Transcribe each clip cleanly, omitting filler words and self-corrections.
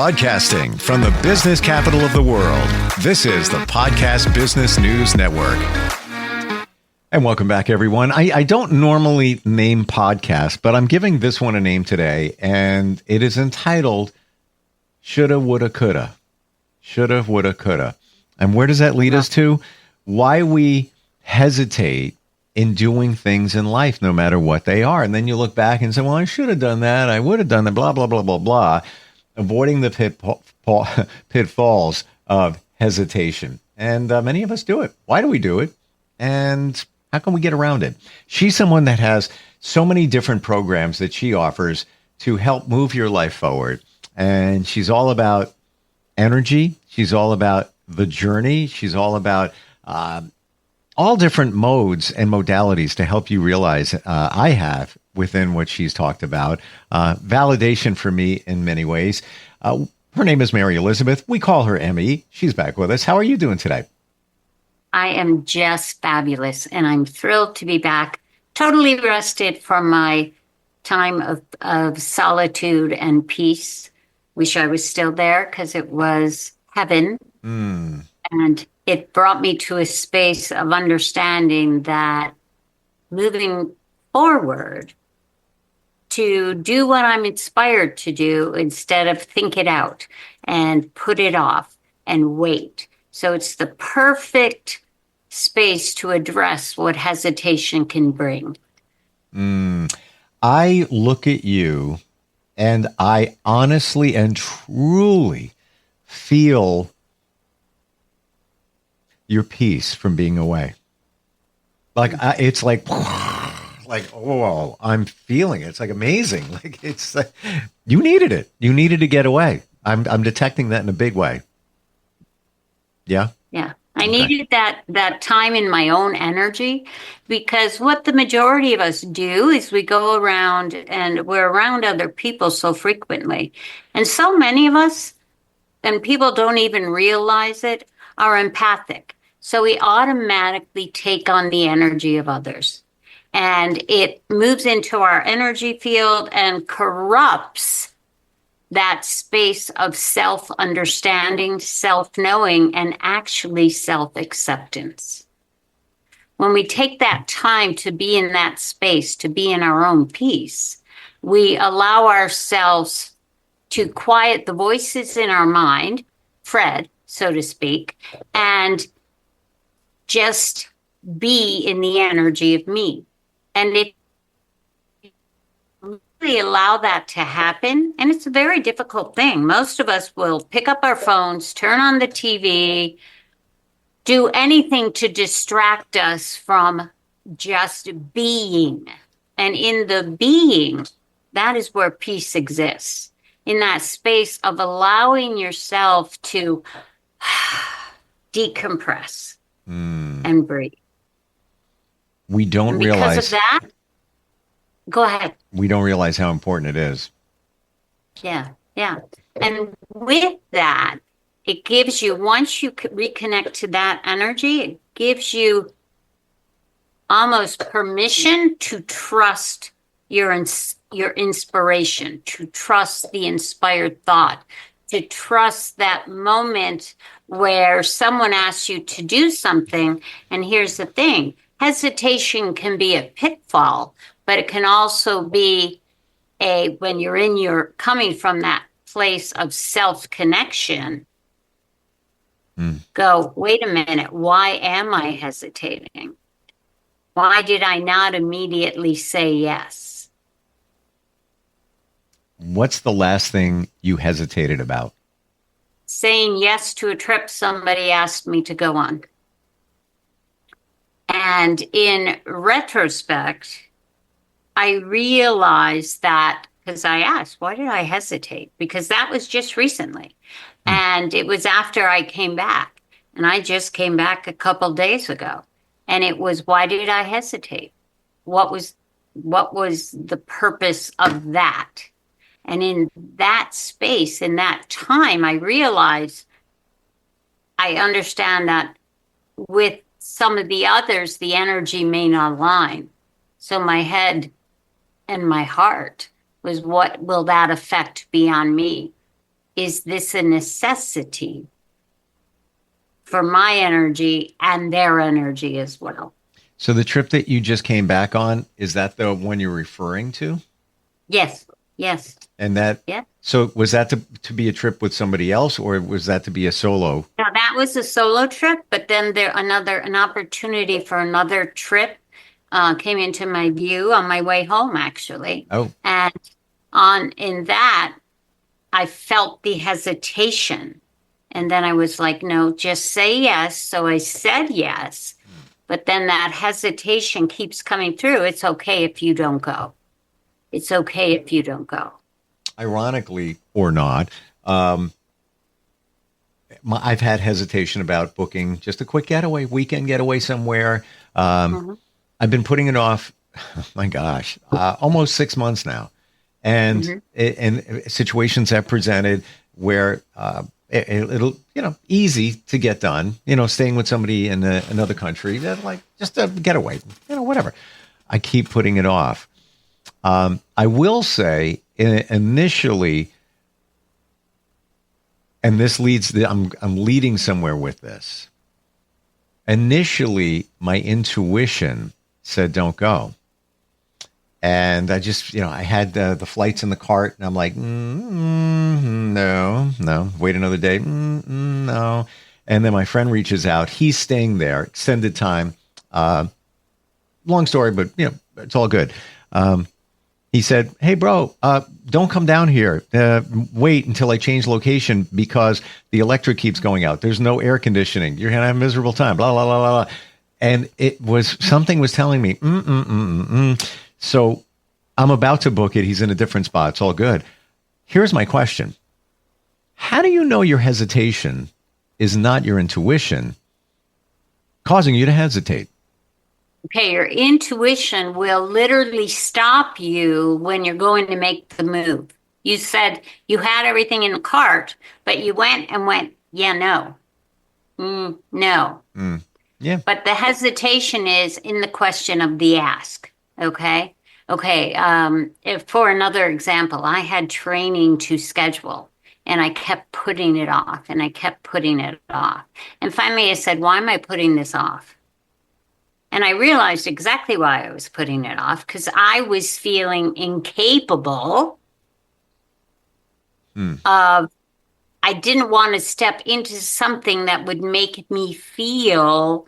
Broadcasting from the business capital of the world, this is the Podcast Business News Network. And welcome back, everyone. I don't normally name podcasts, but I'm giving this one a name today, and it is entitled Shoulda, Woulda, Coulda. Shoulda, Woulda, Coulda. And where does that lead us to? Why we hesitate in doing things in life, no matter what they are. And then you look back and say, well, I should have done that. I would have done that, blah, blah, blah, blah, blah. Avoiding the pitfalls of hesitation. And many of us do it. Why do we do it? And how can we get around it? She's someone that has so many different programs that she offers to help move your life forward. And she's all about energy. She's all about the journey. She's all about all different modes and modalities to help you realize I have within what she's talked about. Validation for me in many ways. Her name is MaryElizabeth. We call her Emmy. She's back with us. How are you doing today? I am just fabulous, and I'm thrilled to be back, totally rested from my time of solitude and peace. Wish I was still there because it was heaven. And it brought me to a space of understanding that moving forward to do what I'm inspired to do instead of think it out and put it off and wait. So it's the perfect space to address what hesitation can bring. I look at you and I honestly and truly feel your peace from being away. Like, it's like, oh, I'm feeling it. It's like amazing. Like, it's like, you needed it. You needed to get away. I'm detecting that in a big way. Yeah. Yeah. I needed that time in my own energy, because what the majority of us do is we go around and we're around other people so frequently. And so many of us, and people don't even realize it, are empathic. So we automatically take on the energy of others, and it moves into our energy field and corrupts that space of self-understanding, self-knowing, and actually self-acceptance. When we take that time to be in that space, to be in our own peace, we allow ourselves to quiet the voices in our mind, Fred, so to speak, and just be in the energy of me. And it allow that to happen, and it's a very difficult thing. Most of us will pick up our phones, turn on the TV, do anything to distract us from just being. And in the being, that is where peace exists, in that space of allowing yourself to decompress and breathe. We don't because realize of that. Go ahead. We don't realize how important it is. Yeah. And with that, it gives you, once you reconnect to that energy, it gives you almost permission to trust your inspiration, to trust the inspired thought, to trust that moment where someone asks you to do something. And here's the thing, hesitation can be a pitfall, but it can also be when you're coming from that place of self-connection, go, wait a minute, why am I hesitating? Why did I not immediately say yes? What's the last thing you hesitated about? Saying yes to a trip somebody asked me to go on. And in retrospect, I realized that, because I asked, why did I hesitate? Because that was just recently. And it was after I came back. And I just came back a couple days ago. And it was, why did I hesitate? What was the purpose of that? And in that space, in that time, I realized, I understand that with some of the others, the energy may not align. So my head and my heart was, what will that effect be on me? is this a necessity for my energy and their energy as well? So the trip that you just came back on, is that the one you're referring to? Yes. Yes. And that, Yeah. so was that to be a trip with somebody else, or was that to be a solo? Now that was a solo trip, but then an opportunity for another trip came into my view on my way home, actually. Oh, And in that, I felt the hesitation. And then I was like, no, just say yes. So I said yes. But then that hesitation keeps coming through. It's okay if you don't go. It's okay if you don't go. ironically or not, I've had hesitation about booking just a quick getaway, weekend getaway somewhere. Mhm. I've been putting it off, oh my gosh, almost 6 months now. And Mhm. and situations have presented where it'll, easy to get done, staying with somebody in another country, that like just a getaway, whatever. I keep putting it off. I will say initially, and this leads, I'm leading somewhere with this. Initially, my intuition said, don't go. And I just, I had the flights in the cart, and I'm like, no, wait another day. No. And then my friend reaches out. He's staying there, extended time. Long story, but, it's all good. He said, hey, bro, don't come down here. Wait until I change location because the electric keeps going out. There's no air conditioning. You're going to have a miserable time, blah, blah, blah, blah, blah. And something was telling me, So I'm about to book it. He's in a different spot. It's all good. Here's my question. How do you know your hesitation is not your intuition causing you to hesitate? Okay, your intuition will literally stop you when you're going to make the move. You said you had everything in the cart, but you went, yeah, no. No. Yeah. But the hesitation is in the question of the ask. Okay. Okay. If, for another example, I had training to schedule and I kept putting it off and I kept putting it off. And finally I said, why am I putting this off? And I realized exactly why I was putting it off, because I was feeling incapable of, I didn't want to step into something that would make me feel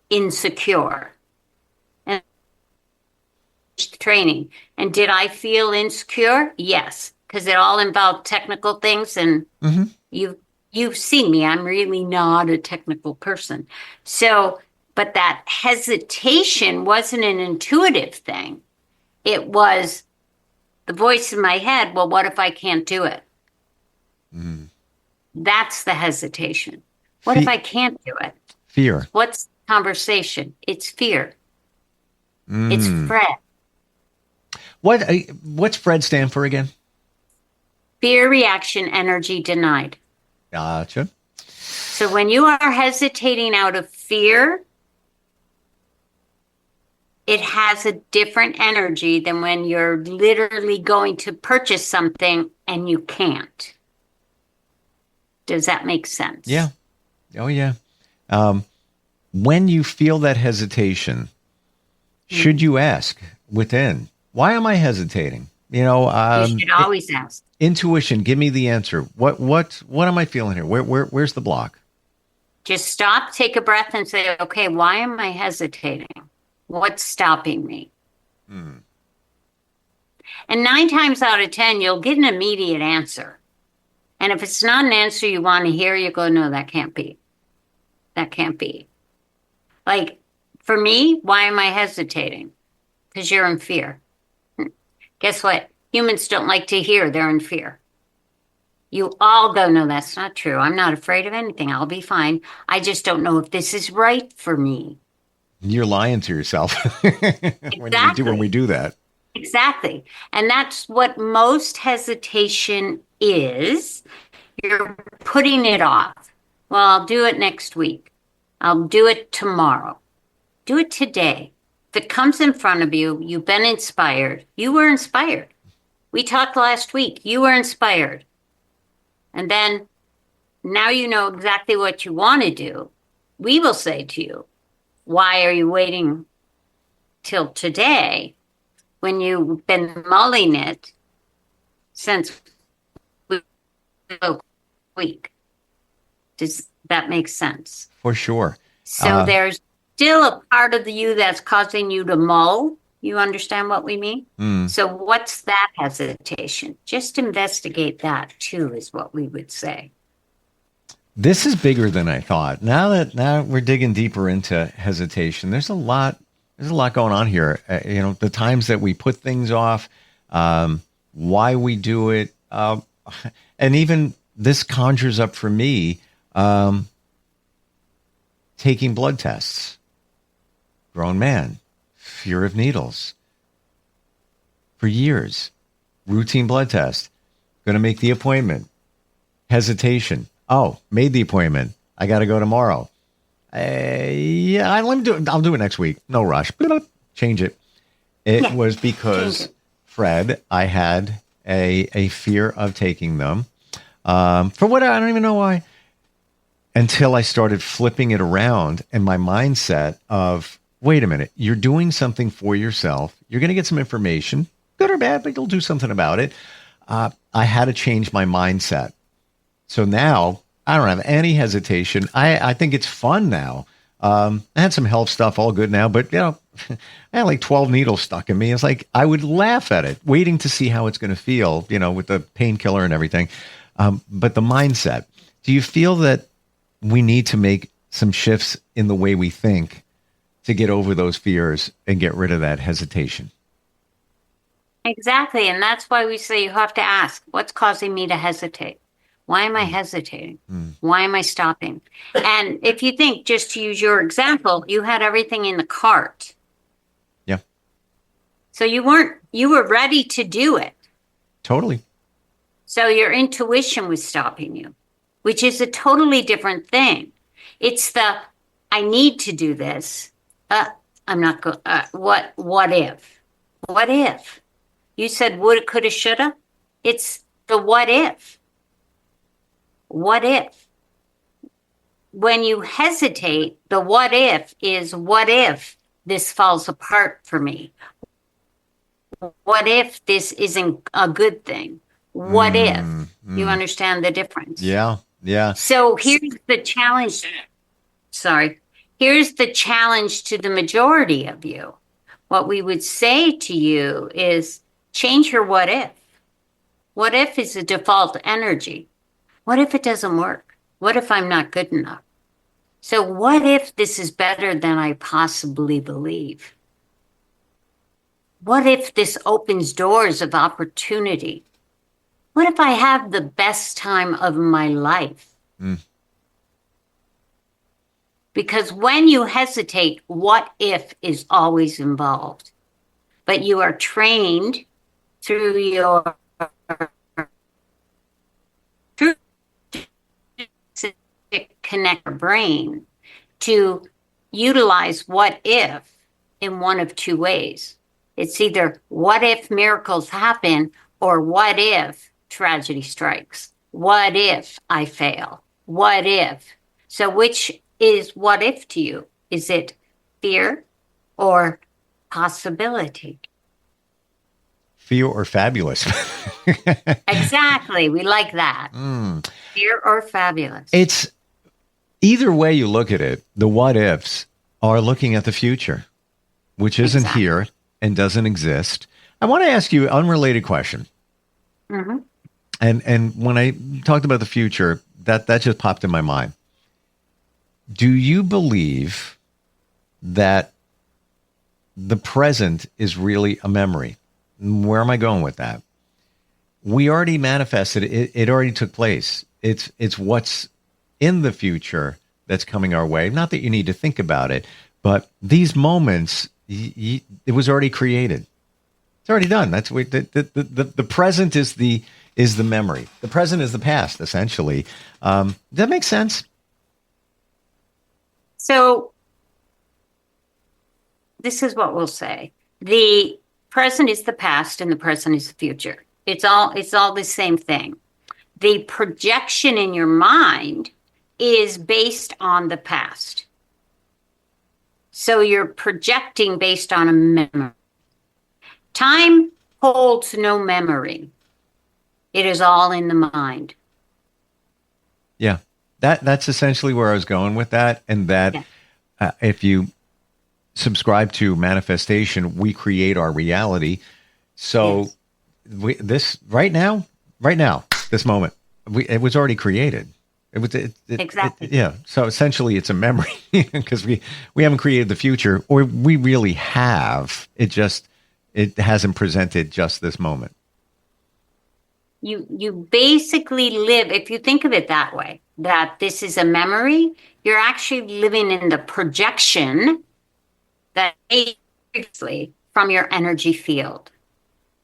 insecure. And training. And did I feel insecure? Yes, because it all involved technical things. And you've seen me. I'm really not a technical person. So, but that hesitation wasn't an intuitive thing. It was the voice in my head. Well, what if I can't do it? That's the hesitation. What if I can't do it? Fear. What's the conversation? It's fear. It's Fred. What's Fred stand for again? Fear, reaction, energy denied. Gotcha. So when you are hesitating out of fear, it has a different energy than when you're literally going to purchase something and you can't. Does that make sense? Yeah. Oh, yeah. When you feel that hesitation, should you ask within, why am I hesitating? You should always ask. Intuition, give me the answer. What am I feeling here? Where's the block? Just stop, take a breath and say, okay, why am I hesitating? What's stopping me? And 9 times out of 10, you'll get an immediate answer. And if it's not an answer you want to hear, you go, no, that can't be. That can't be. Like, for me, why am I hesitating? Because you're in fear. Guess what? Humans don't like to hear they're in fear. You all go, no, that's not true. I'm not afraid of anything. I'll be fine. I just don't know if this is right for me. You're lying to yourself when we do that. Exactly. And that's what most hesitation is. You're putting it off. Well, I'll do it next week. I'll do it tomorrow. Do it today. If it comes in front of you, you've been inspired. You were inspired. We talked last week. You were inspired. And then now you know exactly what you want to do. We will say to you, why are you waiting till today when you've been mulling it since week? Does that make sense? For sure. So there's still a part of you that's causing you to mull. You understand what we mean? So what's that hesitation? Just investigate that too, is what we would say. This is bigger than I thought. Now we're digging deeper into hesitation. There's a lot going on here. The times that we put things off, why we do it, and even this conjures up for me taking blood tests. Grown man, fear of needles. For years, routine blood test. Going to make the appointment. Hesitation. Oh, made the appointment. I got to go tomorrow. Yeah, let me do it. I'll do it next week. No rush. Change it. It was because, Fred, I had a fear of taking them. For what, I don't even know why. Until I started flipping it around and my mindset of, wait a minute, you're doing something for yourself. You're going to get some information, good or bad, but you'll do something about it. I had to change my mindset. So now I don't have any hesitation. I think it's fun now. I had some health stuff, all good now, but I had like 12 needles stuck in me. It's like I would laugh at it, waiting to see how it's going to feel, with the painkiller and everything. But the mindset. Do you feel that we need to make some shifts in the way we think to get over those fears and get rid of that hesitation? Exactly. And that's why we say you have to ask, what's causing me to hesitate? Why am I hesitating? Why am I stopping? And if you think, just to use your example, you had everything in the cart. Yeah. So you were ready to do it. Totally. So your intuition was stopping you, which is a totally different thing. It's I need to do this. I'm not going, what if? What if? You said woulda, coulda, shoulda. It's the what if. What if? When you hesitate, the what if is, what if this falls apart for me? What if this isn't a good thing? What if? You understand the difference? Yeah. Yeah. So here's the challenge. Here's the challenge to the majority of you. What we would say to you is change your what if. What if is a default energy. What if it doesn't work? What if I'm not good enough? So what if this is better than I possibly believe? What if this opens doors of opportunity? What if I have the best time of my life? Because when you hesitate, what if is always involved. But you are trained through your connect your brain to utilize what if in one of two ways. It's either what if miracles happen or what if tragedy strikes? What if I fail? What if? So which is what if to you? Is it fear or possibility? Fear or fabulous? Exactly. We like that. Fear or fabulous. It's either way you look at it, the what ifs are looking at the future, which isn't here and doesn't exist. I want to ask you an unrelated question. And when I talked about the future, that just popped in my mind. Do you believe that the present is really a memory? Where am I going with that? We already manifested it. It already took place. It's what's in the future that's coming our way. Not that you need to think about it, but these moments, it was already created. It's already done. That's what the present is the memory. The present is the past, essentially. Does that make sense? So this is what we'll say. The present is the past and the present is the future. It's all the same thing. the projection in your mind is based on the past. So you're projecting based on a memory. Time holds no memory. It is all in the mind. Yeah. That's essentially where I was going with that. And that if you subscribe to manifestation, we create our reality. So this right now, this moment, it was already created. It was Exactly. So essentially, it's a memory because we haven't created the future, or we really have. It hasn't presented just this moment. You basically live, if you think of it that way, that this is a memory, you're actually living in the projection that previously from your energy field.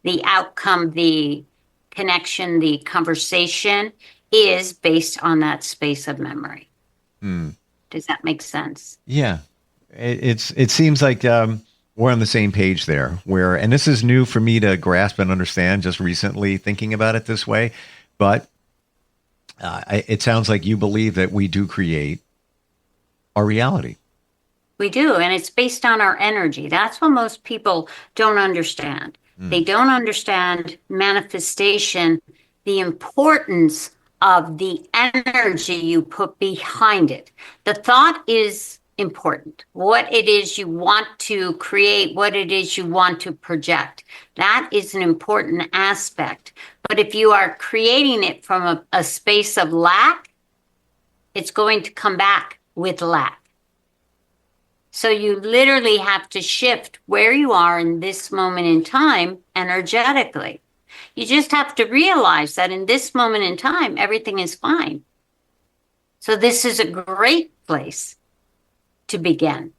The outcome, the connection, the conversation is based on that space of memory. Does that make sense? Yeah. It seems like we're on the same page there, and this is new for me to grasp and understand just recently thinking about it this way. But it sounds like you believe that we do create our reality. We do. And it's based on our energy. That's what most people don't understand. They don't understand manifestation, the importance of the energy you put behind it. The thought is important. What it is you want to create, what it is you want to project. That is an important aspect. But if you are creating it from a space of lack, it's going to come back with lack. So you literally have to shift where you are in this moment in time energetically. You just have to realize that in this moment in time, everything is fine. So this is a great place to begin.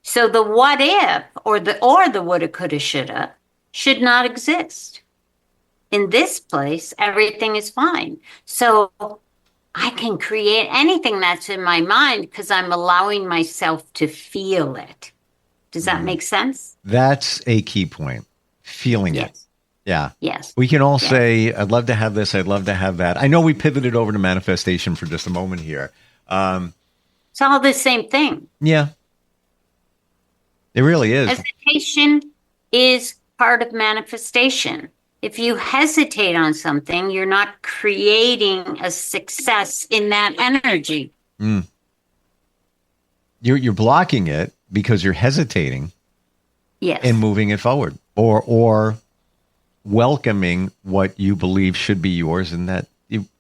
So the what if or the woulda, coulda, shoulda should not exist. In this place, everything is fine. So I can create anything that's in my mind because I'm allowing myself to feel it. Does that make sense? That's a key point. Feeling it. Yeah. Yes. We can all say, I'd love to have this. I'd love to have that. I know we pivoted over to manifestation for just a moment here. It's all the same thing. Yeah. It really is. Hesitation is part of manifestation. If you hesitate on something, you're not creating a success in that energy. You're blocking it because you're hesitating. Yes. And moving it forward, or welcoming what you believe should be yours and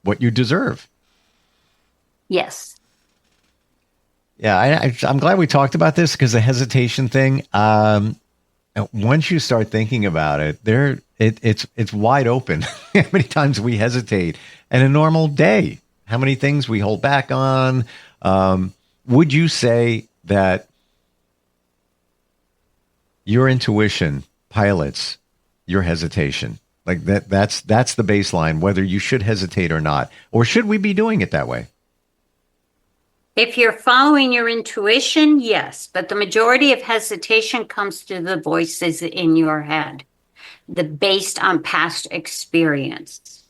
what you deserve. Yes. Yeah, I'm glad we talked about this because the hesitation thing. Once you start thinking about it, it's wide open. How many times we hesitate in a normal day? How many things we hold back on? Would you say that your intuition pilots your hesitation? Like that's the baseline, whether you should hesitate or not, or should we be doing it that way? If you're following your intuition, yes, but the majority of hesitation comes through the voices in your head, based on past experience.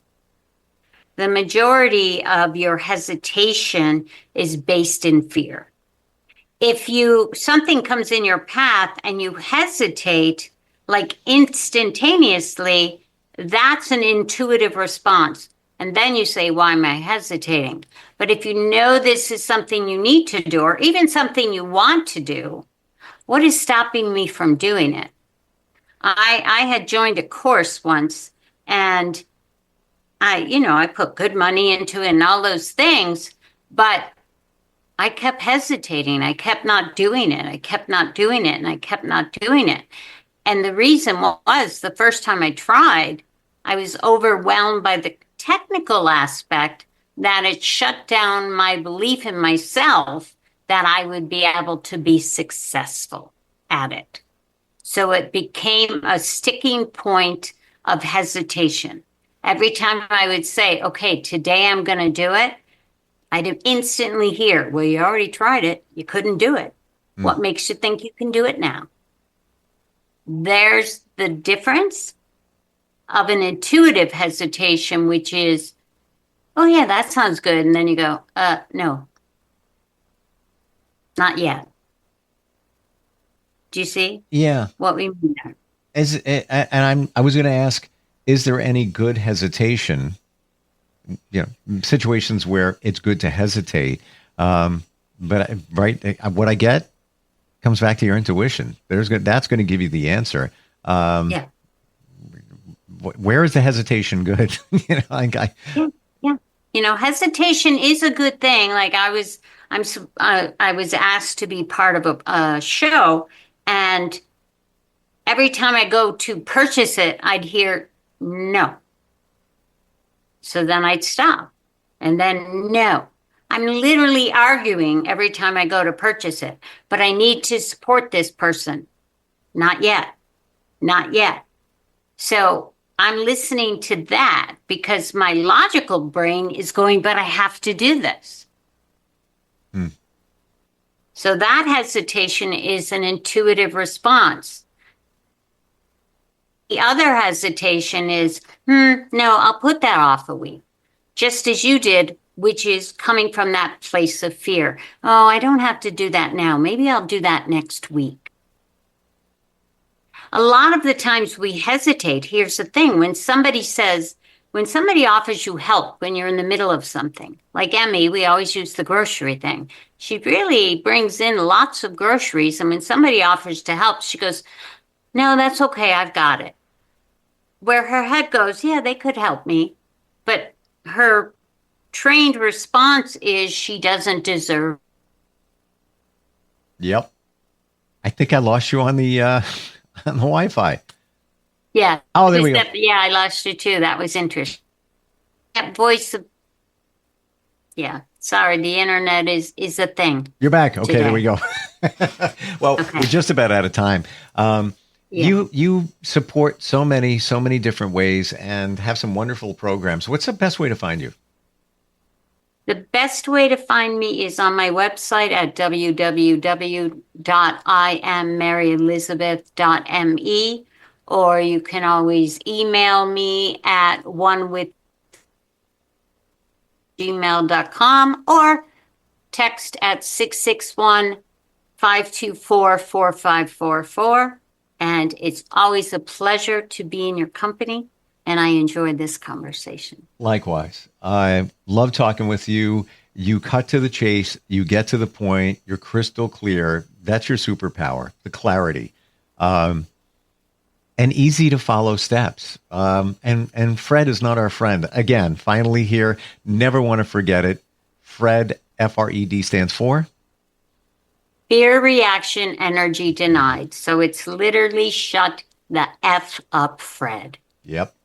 The majority of your hesitation is based in fear. If something comes in your path and you hesitate, like instantaneously, that's an intuitive response. And then you say, why am I hesitating? But if you know this is something you need to do, or even something you want to do, what is stopping me from doing it? I had joined a course once, and I put good money into it and all those things, but I kept hesitating. I kept not doing it. I kept not doing it, and I kept not doing it. And the reason was the first time I tried, I was overwhelmed by the technical aspect that it shut down my belief in myself that I would be able to be successful at it. So it became a sticking point of hesitation. Every time I would say, okay, today I'm going to do it, I'd instantly hear, well, you already tried it. You couldn't do it. What makes you think you can do it now? There's the difference of an intuitive hesitation, which is oh yeah, that sounds good. And then you go, no, not yet. Do you see Yeah. what we mean there? I was going to ask, is there any good hesitation? Situations where it's good to hesitate. But what I get comes back to your intuition. That's going to give you the answer. Yeah. Where is the hesitation good? Yeah. Hesitation is a good thing. Like I was asked to be part of a show, and every time I go to purchase it, I'd hear no. So then I'd stop, and then no. I'm literally arguing every time I go to purchase it, but I need to support this person. Not yet. Not yet. So I'm listening to that because my logical brain is going, but I have to do this. So that hesitation is an intuitive response. The other hesitation is, no, I'll put that off a week, just as you did, which is coming from that place of fear. Oh, I don't have to do that now. Maybe I'll do that next week. A lot of the times we hesitate. Here's the thing. When somebody offers you help when you're in the middle of something, like Emmy, we always use the grocery thing. She really brings in lots of groceries. And when somebody offers to help, she goes, no, that's okay. I've got it. Where her head goes, yeah, they could help me. But her trained response is she doesn't deserve. Yep. I think I lost you on the Wi-Fi. Yeah. Oh, there we go. Yeah, I lost you too. That was interesting. That voice of, yeah. Sorry, the internet is a thing. You're back. Okay, today. there we go. Well, We're just about out of time. You support so many different ways and have some wonderful programs. What's the best way to find you? The best way to find me is on my website at www.IamMaryElizabeth.me, or you can always email me at onewith@gmail.com or text at 661-524-4544. And it's always a pleasure to be in your company. And I enjoyed this conversation. Likewise. I love talking with you. You cut to the chase. You get to the point. You're crystal clear. That's your superpower, the clarity. And easy to follow steps. And Fred is not our friend. Again, finally here, never want to forget it. Fred, F-R-E-D, stands for? Fear, reaction, energy denied. So it's literally shut the F up, Fred. Yep.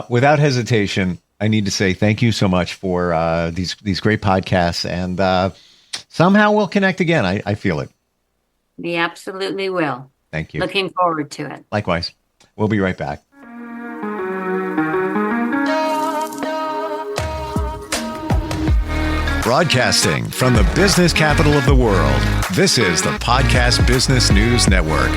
Without hesitation, I need to say thank you so much for these great podcasts, and somehow we'll connect again. I feel it. We absolutely will. Thank you. Looking forward to it. Likewise. We'll be right back. Broadcasting from the business capital of the world, this is the Podcast Business News Network.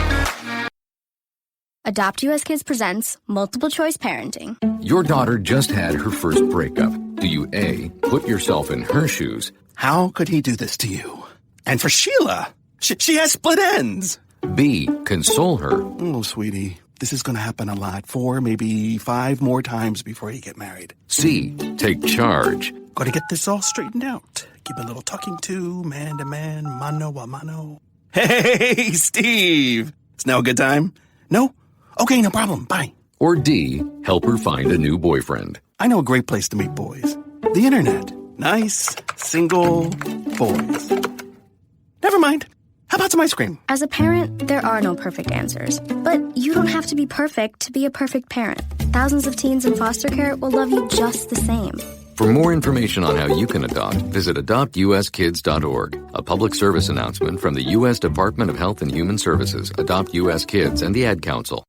Adopt US Kids presents Multiple Choice Parenting. Your daughter just had her first breakup. Do you A, put yourself in her shoes? How could he do this to you? And for Sheila, she has split ends. B, console her? Oh, sweetie, this is going to happen a lot. 4, maybe 5 more times before you get married. C, take charge? Got to get this all straightened out. Give a little talking to, man to man, mano a mano. Hey, Steve! It's now a good time? No? Okay, no problem. Bye. Or D, help her find a new boyfriend? I know a great place to meet boys. The internet. Nice, single boys. Never mind. How about some ice cream? As a parent, there are no perfect answers. But you don't have to be perfect to be a perfect parent. Thousands of teens in foster care will love you just the same. For more information on how you can adopt, visit adoptuskids.org. A public service announcement from the U.S. Department of Health and Human Services, Adopt U.S. Kids, and the Ad Council.